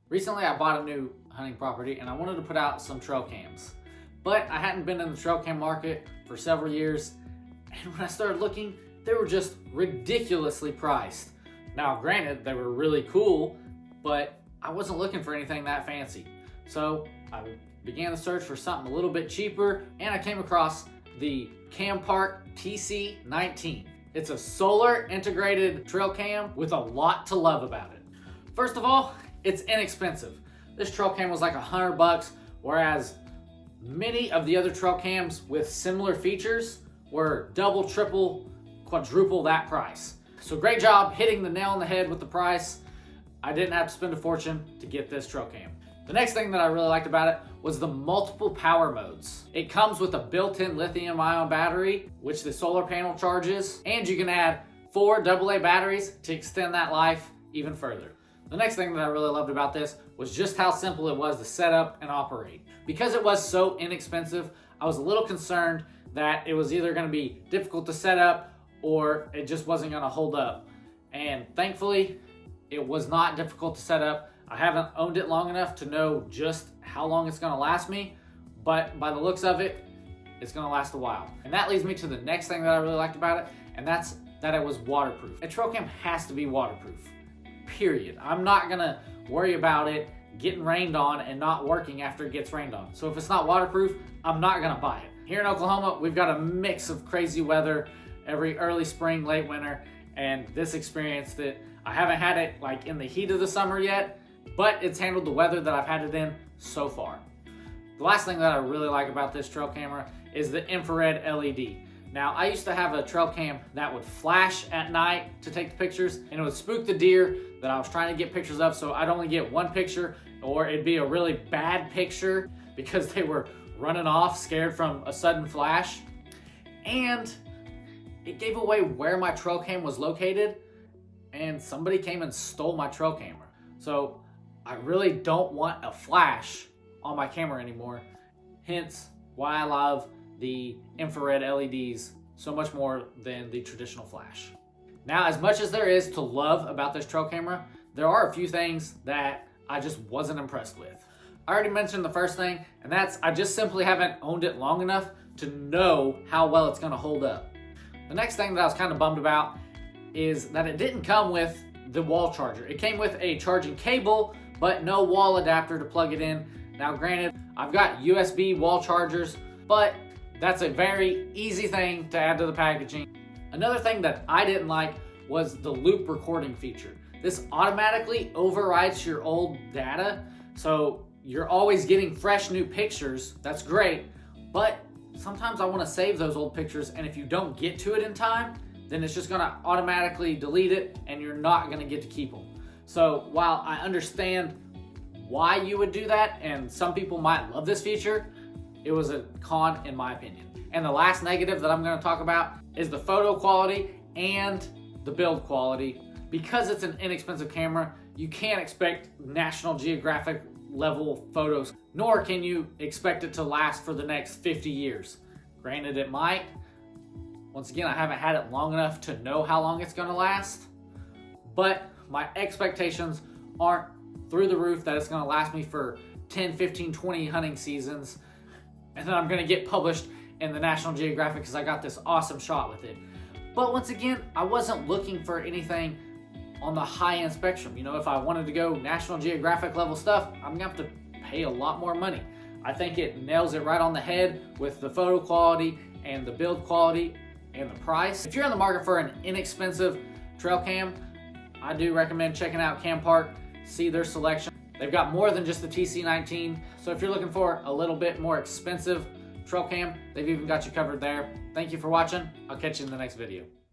Recently I bought a new hunting property and I wanted to put out some trail cams. But I hadn't been in the trail cam market for several years, and when I started looking, they were just ridiculously priced. Now granted, they were really cool, but I wasn't looking for anything that fancy. So I began to search for something a little bit cheaper, and I came across the CamPark TC19. It's a solar integrated trail cam with a lot to love about it. First of all, it's inexpensive. This trail cam was like $100, whereas many of the other trail cams with similar features were double, triple, quadruple that price. So great job hitting the nail on the head with the price. I didn't have to spend a fortune to get this trail cam. The next thing that I really liked about it was the multiple power modes. It comes with a built-in lithium-ion battery, which the solar panel charges, and you can add 4 AA batteries to extend that life even further. The next thing that I really loved about this was just how simple it was to set up and operate. Because it was so inexpensive, I was a little concerned that it was either going to be difficult to set up or it just wasn't going to hold up. And thankfully, it was not difficult to set up. I haven't owned it long enough to know just how long it's going to last me, but by the looks of it, it's going to last a while. And that leads me to the next thing that I really liked about it, and that's that it was waterproof. A trail cam has to be waterproof, period. I'm not going to worry about it getting rained on and not working after it gets rained on. So if it's not waterproof, I'm not going to buy it. Here in Oklahoma, we've got a mix of crazy weather every early spring, late winter, and this experience that I haven't had it like in the heat of the summer yet, but it's handled the weather that I've had it in so far. The last thing that I really like about this trail camera is the infrared LED. Now, I used to have a trail cam that would flash at night to take the pictures, and it would spook the deer that I was trying to get pictures of, so I'd only get one picture, or it'd be a really bad picture because they were running off scared from a sudden flash. And it gave away where my trail cam was located, and somebody came and stole my trail camera. So I really don't want a flash on my camera anymore, hence why I love the infrared LEDs so much more than the traditional flash. Now, as much as there is to love about this trail camera, there are a few things that I just wasn't impressed with. I already mentioned the first thing, and that's I just simply haven't owned it long enough to know how well it's gonna hold up. The next thing that I was kind of bummed about is that it didn't come with the wall charger. It came with a charging cable, but no wall adapter to plug it in. Now granted, I've got USB wall chargers, but that's a very easy thing to add to the packaging. Another thing that I didn't like was the loop recording feature. This automatically overwrites your old data, so you're always getting fresh new pictures. That's great, but sometimes I want to save those old pictures, and if you don't get to it in time, then it's just going to automatically delete it and you're not going to get to keep them. So while I understand why you would do that, and some people might love this feature, it was a con in my opinion. And the last negative that I'm going to talk about is the photo quality and the build quality. Because it's an inexpensive camera, you can't expect National Geographic level photos, nor can you expect it to last for the next 50 years. Granted, it might. Once again, I haven't had it long enough to know how long it's going to last, but my expectations aren't through the roof that it's going to last me for 10, 15, 20 hunting seasons, and then I'm going to get published in the National Geographic because I got this awesome shot with it. But once again, I wasn't looking for anything on the high-end spectrum. You know, if I wanted to go National Geographic level stuff, I'm gonna have to pay a lot more money. I think it nails it right on the head with the photo quality and the build quality and the price. If you're in the market for an inexpensive trail cam, I do recommend checking out CamPark, see their selection. They've got more than just the TC19, so if you're looking for a little bit more expensive trail cam, they've even got you covered there. Thank you for watching. I'll catch you in the next video.